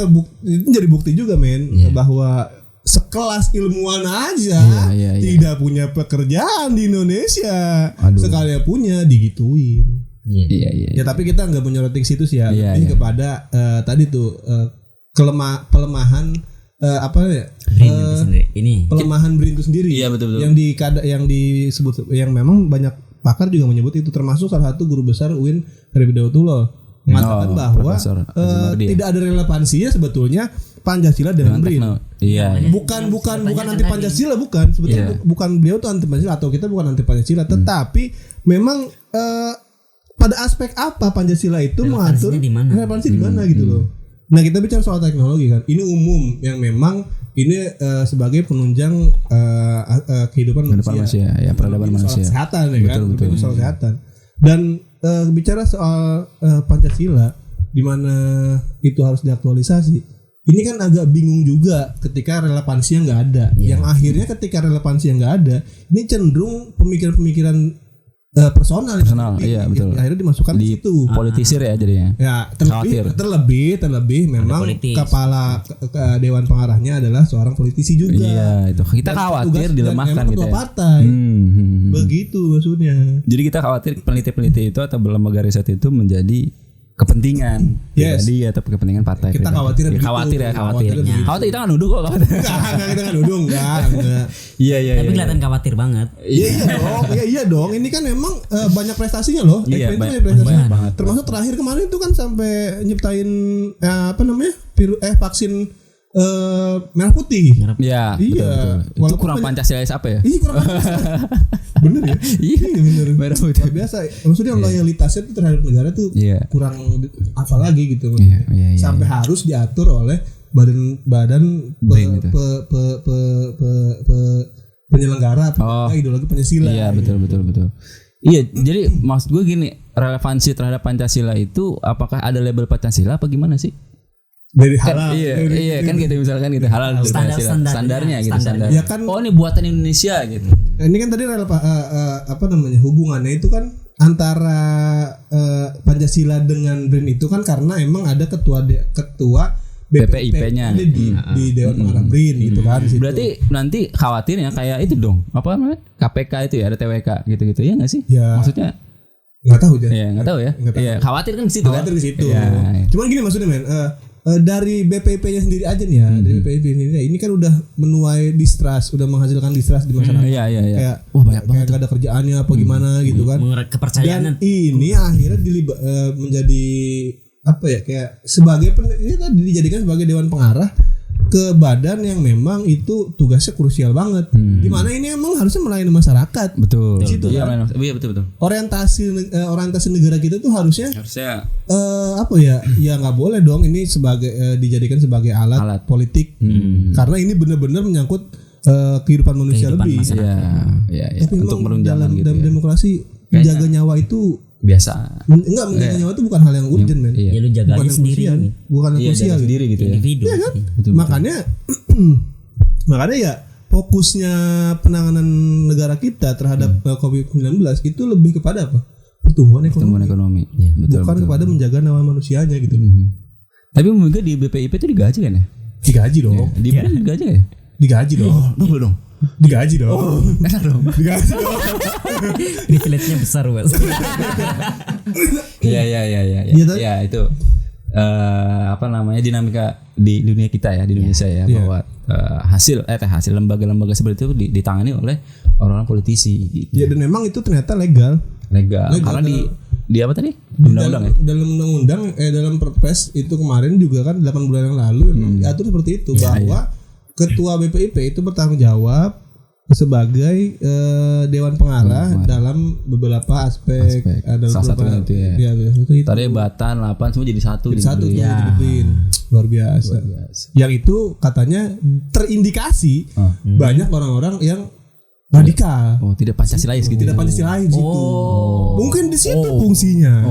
[SPEAKER 1] jadi bukti juga bahwa sekelas ilmuwan aja
[SPEAKER 2] Iya.
[SPEAKER 1] tidak punya pekerjaan di Indonesia.
[SPEAKER 2] Aduh.
[SPEAKER 1] Sekali punya digituin.
[SPEAKER 2] Iya.
[SPEAKER 1] Ya tapi kita nggak menyoroti ke situ sih ya.
[SPEAKER 2] Iya,
[SPEAKER 1] Lebih
[SPEAKER 2] iya.
[SPEAKER 1] kepada tadi tuh pelemahan pelemahan BRIN itu sendiri.
[SPEAKER 2] Iya, betul.
[SPEAKER 1] Yang disebut yang memang banyak pakar juga menyebut itu, termasuk salah satu guru besar UIN Heri Bidayatullah mengatakan bahwa tidak ada relevansinya sebetulnya Pancasila dengan BRIN.
[SPEAKER 2] Iya.
[SPEAKER 1] Bukan anti Pancasila, bukan. Sebetulnya bukan beliau tuh anti Pancasila atau kita bukan anti Pancasila, tetapi memang pada aspek apa Pancasila itu mengatur relevansi di mana gitu loh. Nah, kita bicara soal teknologi kan. Ini umum yang memang ini sebagai penunjang kehidupan manusia.
[SPEAKER 2] Ya, peradaban manusia.
[SPEAKER 1] Soal kesehatan ya kan.
[SPEAKER 2] Betul.
[SPEAKER 1] Soal kesehatan. Dan bicara soal Pancasila di mana itu harus diaktualisasi. Ini kan agak bingung juga ketika relevansinya nggak ada. Yang akhirnya ketika relevansinya nggak ada, ini cenderung pemikiran-pemikiran personal,
[SPEAKER 2] iya betul.
[SPEAKER 1] Akhirnya dimasukkan di situ.
[SPEAKER 2] Politisir ya jadinya.
[SPEAKER 1] Ya, terlebih memang kepala Dewan Pengarahnya adalah seorang politisi juga.
[SPEAKER 2] Iya, itu. Kita khawatir dilemahkan gitu ya.
[SPEAKER 1] Partai. Begitu maksudnya.
[SPEAKER 2] Jadi kita khawatir peneliti-peneliti itu atau lembaga riset itu menjadi kepentingan pribadi atau kepentingan partai.
[SPEAKER 1] Kita khawatir begitu.
[SPEAKER 2] Khawatir. Khawatir kita kan nuduh kok.
[SPEAKER 1] Enggak, kita kan nuduh enggak.
[SPEAKER 2] Iya.
[SPEAKER 3] Tapi kelihatan khawatir banget.
[SPEAKER 1] Iya dong. Ini kan memang banyak prestasinya loh.
[SPEAKER 2] Iya,
[SPEAKER 1] banyak prestasinya.
[SPEAKER 2] banget.
[SPEAKER 1] Termasuk terakhir kemarin itu kan sampai nyiptain vaksin merah putih.
[SPEAKER 2] Iya. Betul. Itu kurang Pancasilais apa ya?
[SPEAKER 1] Iya, kurang Pancasilais. Bener ya?
[SPEAKER 2] Iya
[SPEAKER 1] bener.
[SPEAKER 2] Merah putih.
[SPEAKER 1] Luar biasa. Maksudnya loyalitasnya itu terhadap negara tuh kurang apa lagi gitu.
[SPEAKER 2] Iya.
[SPEAKER 1] Sampai harus diatur oleh badan penyelenggara ideologi Pancasila.
[SPEAKER 2] Iya, betul. Iya, jadi maksud gue gini, relevansi terhadap Pancasila itu apakah ada label Pancasila apa gimana sih?
[SPEAKER 1] Dari halal.
[SPEAKER 2] Iya, kan gitu misalkan gitu halal standarnya gitu standar.
[SPEAKER 1] Ya kan,
[SPEAKER 2] ini buatan Indonesia gitu.
[SPEAKER 1] Ini kan tadi hubungannya itu kan antara Pancasila dengan BRIN itu kan karena emang ada ketua BPIP-nya di Dewan Pengarah BRIN gitu kan.
[SPEAKER 2] Berarti nanti khawatirnya kayak itu dong. Apa namanya? KPK itu ya ada TWK gitu-gitu ya nggak sih?
[SPEAKER 1] Ya.
[SPEAKER 2] Maksudnya
[SPEAKER 1] nggak tahu aja.
[SPEAKER 2] Iya, nggak tahu ya. Iya, khawatir kan di situ.
[SPEAKER 1] Khawatir di situ. Cuman gini maksudnya men, dari BPIP-nya sendiri aja nih ya, dari BPIP sendiri ini kan udah menuai distrust, udah menghasilkan distrust di masyarakat.
[SPEAKER 2] Iya.
[SPEAKER 1] Kayak
[SPEAKER 2] banyak banget.
[SPEAKER 1] Kayak ada kerjaannya apa gimana gitu kan.
[SPEAKER 3] Kepercayaan.
[SPEAKER 1] Dan ini akhirnya menjadi apa ya, kayak sebagai ini tadi dijadikan sebagai Dewan Pengarah ke badan yang memang itu tugasnya krusial banget. Dimana ini emang harusnya melayani masyarakat.
[SPEAKER 2] Betul.
[SPEAKER 1] Di situ
[SPEAKER 2] Iya,
[SPEAKER 1] kan.
[SPEAKER 2] Iya betul.
[SPEAKER 1] Orientasi negara kita tuh harusnya apa ya? Ya nggak boleh dong ini sebagai dijadikan sebagai alat politik. Karena ini benar-benar menyangkut kehidupan manusia lebih.
[SPEAKER 2] Iya.
[SPEAKER 1] Tapi
[SPEAKER 2] Untuk menunjang
[SPEAKER 1] dalam
[SPEAKER 2] gitu.
[SPEAKER 1] demokrasi menjaga nyawa itu
[SPEAKER 2] biasa.
[SPEAKER 1] Menjaga nyawa itu bukan hal yang urgent, men.
[SPEAKER 3] Ya lu jaga aja sendiri.
[SPEAKER 1] Bukan krusial
[SPEAKER 2] sendiri gitu ya.
[SPEAKER 3] Individu.
[SPEAKER 1] Iya kan? Makanya ya fokusnya penanganan negara kita terhadap COVID-19 itu lebih kepada apa? Pertumbuhan ekonomi.
[SPEAKER 2] Ya, betul.
[SPEAKER 1] Bukan kepada menjaga nyawa manusianya gitu.
[SPEAKER 2] Tapi mungkin di BPIP itu digaji kan ya?
[SPEAKER 1] Digaji dong.
[SPEAKER 2] Di BRIN digaji kan ya?
[SPEAKER 1] Digaji dong.
[SPEAKER 2] Double dong.
[SPEAKER 1] Digaji dong.
[SPEAKER 2] Enak dong.
[SPEAKER 1] Digaji dong.
[SPEAKER 3] Privilege-nya besar, Mas.
[SPEAKER 2] Iya. Ya itu apa namanya dinamika di dunia kita ya, di Indonesia ya, bahwa hasil lembaga-lembaga seperti itu ditangani oleh orang-orang politisi gitu.
[SPEAKER 1] Ya, dan memang itu ternyata legal.
[SPEAKER 2] Karena di apa tadi? Undang-undang ya?
[SPEAKER 1] Dalam undang-undang dalam Perpres itu kemarin juga kan 8 bulan yang lalu memang diatur seperti itu bahwa ketua BPIP itu bertanggung jawab sebagai Dewan Pengarah dalam beberapa aspek. Ada
[SPEAKER 2] salah satunya itu ya.
[SPEAKER 1] Itu.
[SPEAKER 2] Tadi Batan 8 semua jadi satu.
[SPEAKER 1] Jadi satu tuh luar biasa. Yang itu katanya terindikasi banyak orang-orang yang radikal.
[SPEAKER 2] Tidak Pancasilais gitu.
[SPEAKER 1] Tidak Pancasilais gitu. Mungkin di situ fungsinya.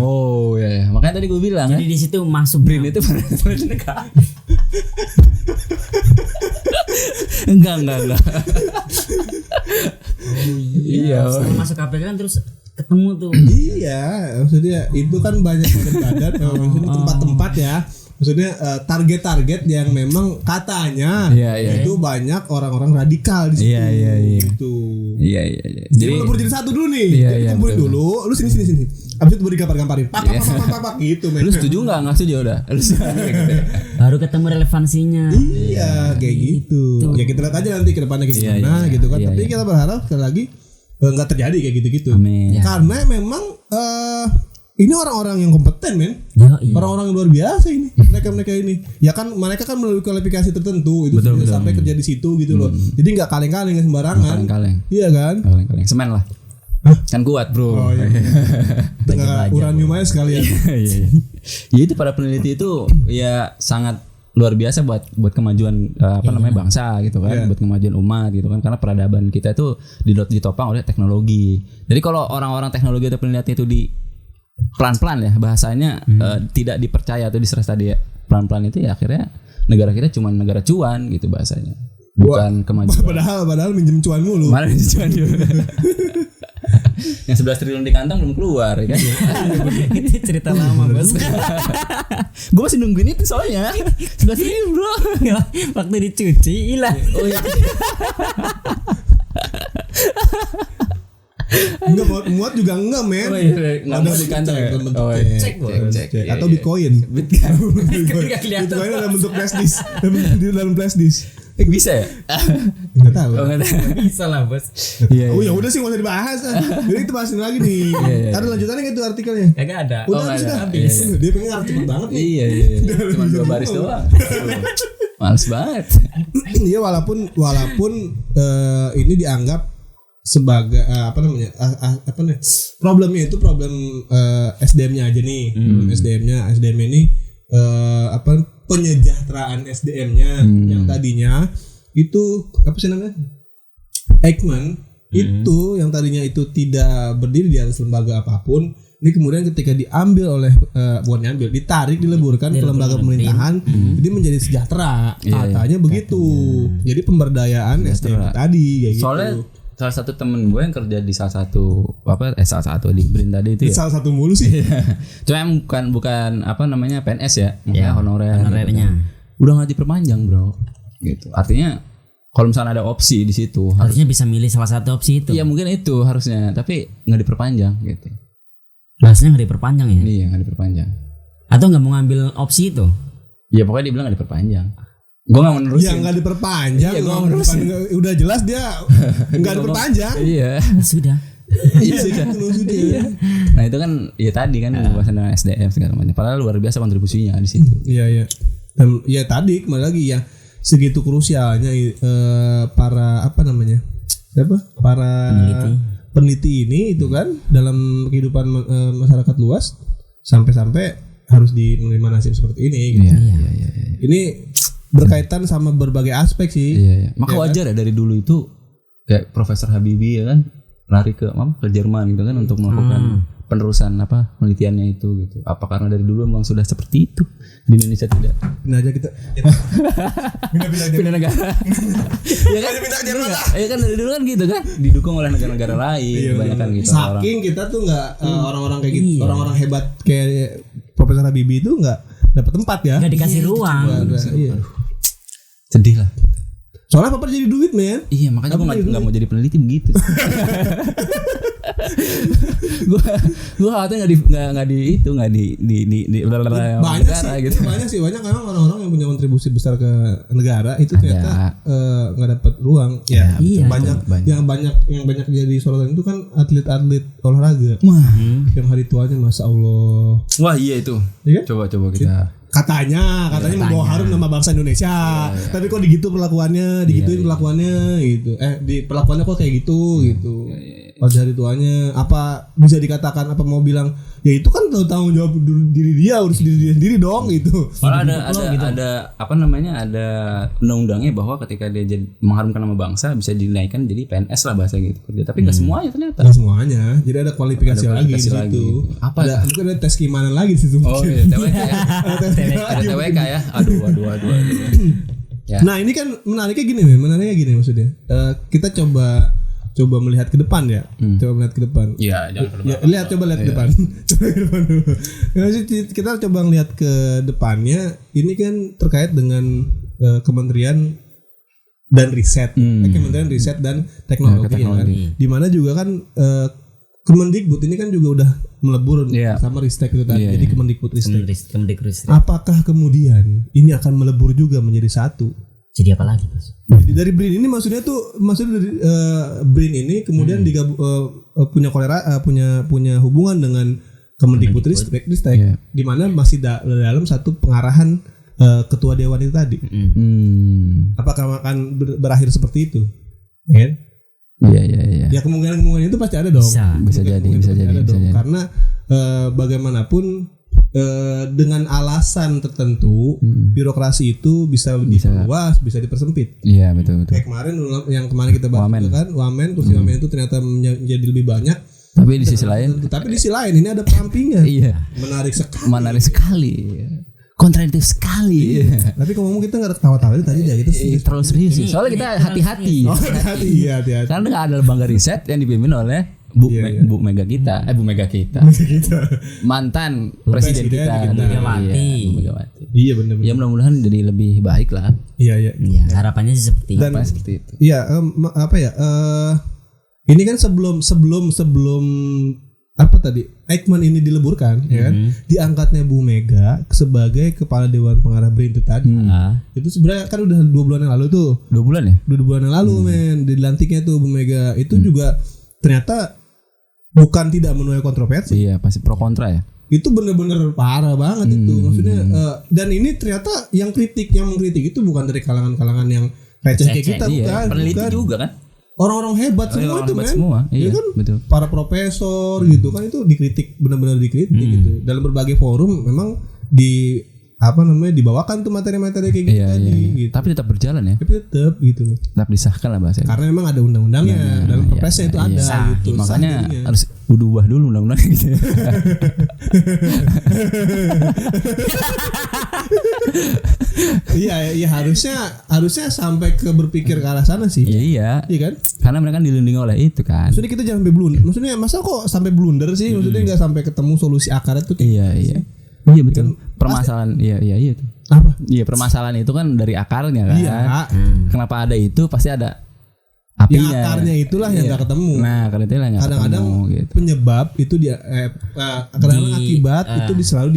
[SPEAKER 2] Ya. Makanya tadi gue bilang
[SPEAKER 3] jadi di situ masuk
[SPEAKER 2] BRIN itu negara. Enggak. Iya.
[SPEAKER 3] Setelah masuk KPK kan terus ketemu tuh.
[SPEAKER 1] Iya, maksudnya itu kan banyak badan-badan, maksudnya tempat-tempat ya, Maksudnya target-target yang memang katanya itu banyak orang-orang radikal di situ. Gitu.
[SPEAKER 2] Iya.
[SPEAKER 1] Jadi melebur jadi satu dulu nih. Jadi kumpulin dulu, lu sini. Abis itu baru digampar-gamparin. Pak gitu, men.
[SPEAKER 2] Lu setuju enggak setuju udah?
[SPEAKER 3] Baru ketemu relevansinya.
[SPEAKER 1] Iya, kayak gitu. Ya kita lihat aja nanti ke depannya kayak gimana gitu kan. Tapi kita berharap sekali lagi enggak terjadi kayak gitu-gitu.
[SPEAKER 2] Amin.
[SPEAKER 1] Karena memang ini orang-orang yang kompeten, men. Orang-orang yang luar biasa ini. Mereka ini. Ya kan mereka kan melalui kualifikasi tertentu itu sampai kerja di situ gitu loh. Jadi enggak kaleng-kaleng sembarangan. Iya kan?
[SPEAKER 2] Kaleng-kaleng. Semen lah. Kan kuat, Bro.
[SPEAKER 1] Oh, iya. Tengah uranium aja sekalian.
[SPEAKER 2] Ya itu para peneliti itu ya sangat luar biasa buat kemajuan bangsa gitu kan, buat kemajuan umat gitu kan, karena peradaban kita itu ditopang oleh teknologi. Jadi kalau orang-orang teknologi atau peneliti itu di pelan-pelan ya bahasanya tidak dipercaya atau diserah tadi ya, pelan-pelan itu ya akhirnya negara kita cuma negara cuan gitu bahasanya. Bukan kemajuan.
[SPEAKER 1] Padahal minjem cuan mulu.
[SPEAKER 2] Malah minjem cuan dulu. Yang 11 triliun di kantong belum keluar ya kan.
[SPEAKER 3] Itu cerita lama, Bos.
[SPEAKER 2] Gue masih nungguin itu soalnya 11 triliun, Bro.
[SPEAKER 3] Waktu dicuci hilang.
[SPEAKER 2] Oh iya.
[SPEAKER 1] Enggak muat juga enggak, men.
[SPEAKER 2] Oh iya, enggak mau di kantong ya.
[SPEAKER 1] Cek. Atau Bitcoin. Bitcoin dalam bentuk flash disk. Dalam flash disk.
[SPEAKER 2] Bisa ya?
[SPEAKER 1] Enggak tahu.
[SPEAKER 3] Bisa lah, Bos.
[SPEAKER 1] Oh ya udah sih enggak usah dibahas. Jadi itu bahasin lagi nih. Ada lanjutannya gitu artikelnya?
[SPEAKER 3] Enggak ada.
[SPEAKER 1] Udah habis. Dia pengen arti cepet banget nih.
[SPEAKER 2] Iya. Cuma 2 baris doang. Males banget.
[SPEAKER 1] Iya walaupun ini dianggap sebagai problemnya itu problem SDM-nya aja nih. SDM ini penyejahteraan SDM-nya yang tadinya itu apa sih namanya? Eijkman itu yang tadinya itu tidak berdiri di atas lembaga apapun, ini kemudian ketika diambil oleh ditarik dileburkan ke lembaga pemerintahan, jadi menjadi sejahtera. Katanya begitu. Jadi pemberdayaan SDM tadi kayak gitu.
[SPEAKER 2] Soalnya salah satu temen gue yang kerja di salah satu di BRIN tadi itu ya.
[SPEAKER 1] Salah satu mulu sih.
[SPEAKER 2] Cuma bukan PNS ya, makanya honorernya.
[SPEAKER 3] Gitu.
[SPEAKER 2] Udah nggak diperpanjang, Bro. Gitu. Artinya kalau misalnya ada opsi di situ,
[SPEAKER 3] harusnya bisa milih salah satu opsi itu.
[SPEAKER 2] Iya mungkin itu harusnya, tapi nggak diperpanjang gitu.
[SPEAKER 3] Bahasanya nggak diperpanjang ya?
[SPEAKER 2] Iya nggak diperpanjang.
[SPEAKER 3] Atau nggak mau ngambil opsi itu?
[SPEAKER 2] Iya pokoknya dia bilang nggak diperpanjang. Gue gak menerusin.
[SPEAKER 1] Ya gak diperpanjang.
[SPEAKER 2] Iya, gue gak menerusin.
[SPEAKER 1] Udah jelas dia gak diperpanjang.
[SPEAKER 2] Iya.
[SPEAKER 3] Sudah.
[SPEAKER 2] Iya. Nah itu kan ya tadi kan pembahasan dengan SDM segala macam. Padahal luar biasa kontribusinya di situ.
[SPEAKER 1] Iya. Dan ya tadi kembali lagi ya segitu krusialnya para peneliti ini itu kan dalam kehidupan masyarakat luas sampai harus menerima nasib seperti ini. Gitu.
[SPEAKER 2] Iya.
[SPEAKER 1] Ini berkaitan sama berbagai aspek sih.
[SPEAKER 2] Iya. Maka wajar ya dari dulu itu kayak Profesor Habibie ya kan lari ke Jerman gitu kan untuk melakukan penerusan penelitiannya itu gitu. Apa karena dari dulu memang sudah seperti itu di Indonesia tidak?
[SPEAKER 1] Pindah aja kita.
[SPEAKER 2] Pindah negara. Ya kan pindah ke Jerman lah. Ya kan dari dulu kan gitu kan didukung oleh negara-negara lain kebanyakan gitu.
[SPEAKER 1] Saking kita tuh enggak orang-orang kayak gitu, orang-orang hebat kayak Profesor Habibie itu enggak dapat tempat ya.
[SPEAKER 3] Enggak dikasih ruang.
[SPEAKER 1] Iya.
[SPEAKER 2] Sedih lah.
[SPEAKER 1] Soalnya apa jadi duit, men?
[SPEAKER 2] Iya, makanya gue gak mau jadi peneliti begitu. Gue khawatir nggak di
[SPEAKER 1] banyak sih gitu. Banyak memang orang-orang yang punya kontribusi besar ke negara itu ternyata nggak dapat ruang. Ya, iya, banyak yang jadi sorotan itu kan atlet-atlet olahraga. Yang hari tuanya Masya Allah.
[SPEAKER 2] Wah iya itu.
[SPEAKER 1] Ya?
[SPEAKER 2] Coba kita.
[SPEAKER 1] Katanya membawa harum nama bangsa Indonesia. Tapi kok digituin perlakuannya gitu. Perlakuannya kok kayak gitu gitu. Pada hari tuanya apa bisa dikatakan apa mau bilang ya itu kan tanggung jawab diri dia, urus diri dia sendiri dong gitu.
[SPEAKER 2] Ada ada undang-undangnya bahwa ketika dia jadi mengharumkan nama bangsa bisa dinaikkan jadi PNS lah bahasa gitu. Tapi nggak semuanya ternyata.
[SPEAKER 1] Nggak semuanya. Jadi ada kualifikasi lagi di situ.
[SPEAKER 2] Apa?
[SPEAKER 1] Ada tes keimanan lagi di situ.
[SPEAKER 2] Oh iya, TWK ya. Ada TWK ya. Aduh. Ya.
[SPEAKER 1] Nah ini kan menariknya gini maksudnya. Kita coba coba melihat ke depan ya. Coba melihat ke depan.
[SPEAKER 2] Iya, jangan ke depan.
[SPEAKER 1] Ya, coba lihat ke depan. Coba ke depan dulu. Kita coba ngelihat ke depannya. Ini kan terkait dengan kementerian dan riset. Kementerian riset dan teknologi. Ya kan? Dimana juga kan Kemendikbud ini kan juga udah melebur sama Ristek itu tadi. Jadi Kemendikbud-Ristek. Apakah kemudian ini akan melebur juga menjadi satu?
[SPEAKER 3] Jadi apa lagi, Bos?
[SPEAKER 1] Jadi dari BRIN ini maksudnya dari BRIN ini kemudian punya hubungan dengan Kemendikbud-Ristek di mana masih dalam satu pengarahan ketua dewan itu tadi. Apakah akan berakhir seperti itu? Ya.
[SPEAKER 2] Iya.
[SPEAKER 1] Ya kemungkinan itu pasti ada dong.
[SPEAKER 2] Bisa jadi.
[SPEAKER 1] Karena bagaimanapun dengan alasan tertentu birokrasi itu bisa diperluas, bisa dipersempit.
[SPEAKER 2] Iya, betul.
[SPEAKER 1] Kayak kemarin kita bahas kan, Wamen, kursi Wamen itu ternyata menjadi lebih banyak.
[SPEAKER 2] Tapi di sisi lain ini ada perampingan. Iya. Menarik sekali. Kontradiktif sekali.
[SPEAKER 1] Tapi ngomong kita nggak ada ketawa-tawa tadi ya gitu.
[SPEAKER 2] Terlalu serius sih. Soalnya kita hati-hati.
[SPEAKER 1] Hati-hati.
[SPEAKER 2] Karena nggak ada lembaga riset yang dipimpin oleh Bu Mega kita. Bu Mega kita. Mantan presiden kita.
[SPEAKER 3] Megawati.
[SPEAKER 1] Iya benar.
[SPEAKER 2] Ya mudah-mudahan jadi lebih baik lah.
[SPEAKER 1] Iya.
[SPEAKER 3] Harapannya sih seperti
[SPEAKER 2] itu.
[SPEAKER 1] Iya, ini kan sebelum apa tadi Eijkman ini dileburkan, ya kan? Diangkatnya Bu Mega sebagai kepala Dewan Pengarah BRIN itu tadi. Itu sebenarnya kan udah 2 bulan yang lalu tuh.
[SPEAKER 2] 2 bulan ya?
[SPEAKER 1] 2 bulan yang lalu dilantiknya tuh Bu Mega. Itu juga ternyata bukan tidak menuai kontroversi.
[SPEAKER 2] Iya, pasti pro kontra ya.
[SPEAKER 1] Itu bener-bener parah banget itu. Maksudnya dan ini ternyata yang mengkritik itu bukan dari kalangan-kalangan yang receh kayak kita, bukan.
[SPEAKER 2] Peneliti juga kan?
[SPEAKER 1] Orang-orang hebat semua itu, men.
[SPEAKER 2] Iya
[SPEAKER 1] kan?
[SPEAKER 2] Betul.
[SPEAKER 1] Para profesor gitu kan itu dikritik, benar-benar dikritik gitu. Dalam berbagai forum memang dibawakan tuh materi-materi kayak gitu tadi. Gitu.
[SPEAKER 2] Tapi tetap berjalan ya.
[SPEAKER 1] Tapi tetap gitu.
[SPEAKER 2] Tetap disahkan lah bahasanya.
[SPEAKER 1] Karena memang ada undang-undangnya, dalam perpresnya itu ada gitu.
[SPEAKER 2] Makanya harus ubah dulu undang-undang gitu.
[SPEAKER 1] Iya harusnya sampai ke berpikir ke arah sana sih.
[SPEAKER 2] Iya
[SPEAKER 1] kan?
[SPEAKER 2] Karena mereka kan dilindungi oleh itu kan.
[SPEAKER 1] Maksudnya kita jangan sampai blunder. Maksudnya masa kok sampai blunder sih? Maksudnya nggak sampai ketemu solusi akar itu.
[SPEAKER 2] Iya betul. Permasalahan iya itu.
[SPEAKER 1] Apa?
[SPEAKER 2] Iya, permasalahan itu kan dari akarnya kan.
[SPEAKER 1] Iya.
[SPEAKER 2] Kenapa ada itu pasti ada apinya.
[SPEAKER 1] Ya akarnya itulah yang nggak ketemu.
[SPEAKER 2] Nah, karena itulah yang nggak ketemu.
[SPEAKER 1] Kadang-kadang
[SPEAKER 2] gitu.
[SPEAKER 1] Penyebab itu kadang-kadang akibat itu selalu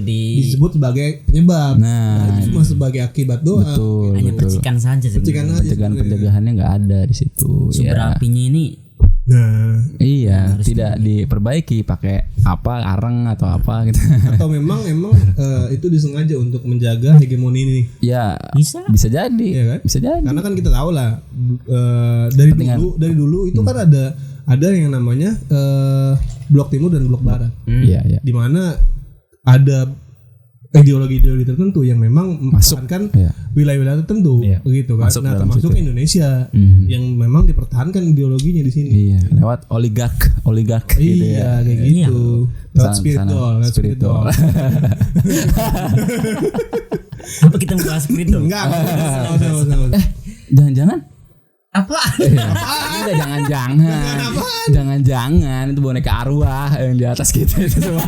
[SPEAKER 1] disebut sebagai penyebab.
[SPEAKER 2] Nah,
[SPEAKER 1] itu cuma sebagai akibat doang.
[SPEAKER 2] Betul.
[SPEAKER 3] Hanya percikan saja.
[SPEAKER 2] Pencegahan-pencegahannya nggak ada di situ.
[SPEAKER 3] Sumber apinya ini.
[SPEAKER 1] Nah,
[SPEAKER 2] iya, tidak diperbaiki pakai apa areng atau apa gitu.
[SPEAKER 1] Atau memang itu disengaja untuk menjaga hegemoni ini.
[SPEAKER 2] Ya, bisa jadi.
[SPEAKER 1] Ya kan?
[SPEAKER 2] Bisa jadi.
[SPEAKER 1] Karena kan kita tahu lah dari dulu itu kan ada yang namanya blok timur dan blok barat.
[SPEAKER 2] Iya.
[SPEAKER 1] Di mana ada ideologi tertentu yang memang mempertahankan wilayah-wilayah tertentu, begitu kan. Termasuk Indonesia yang memang dipertahankan ideologinya di sini.
[SPEAKER 2] Iya, lewat oligark gitu ya.
[SPEAKER 1] Kayak gitu. Lewat spirit doll.
[SPEAKER 3] Apa kita membahas spirit doll?
[SPEAKER 1] Enggak.
[SPEAKER 2] Jangan-jangan
[SPEAKER 3] apa?
[SPEAKER 2] Jangan-jangan itu boneka arwah yang di atas kita itu semua.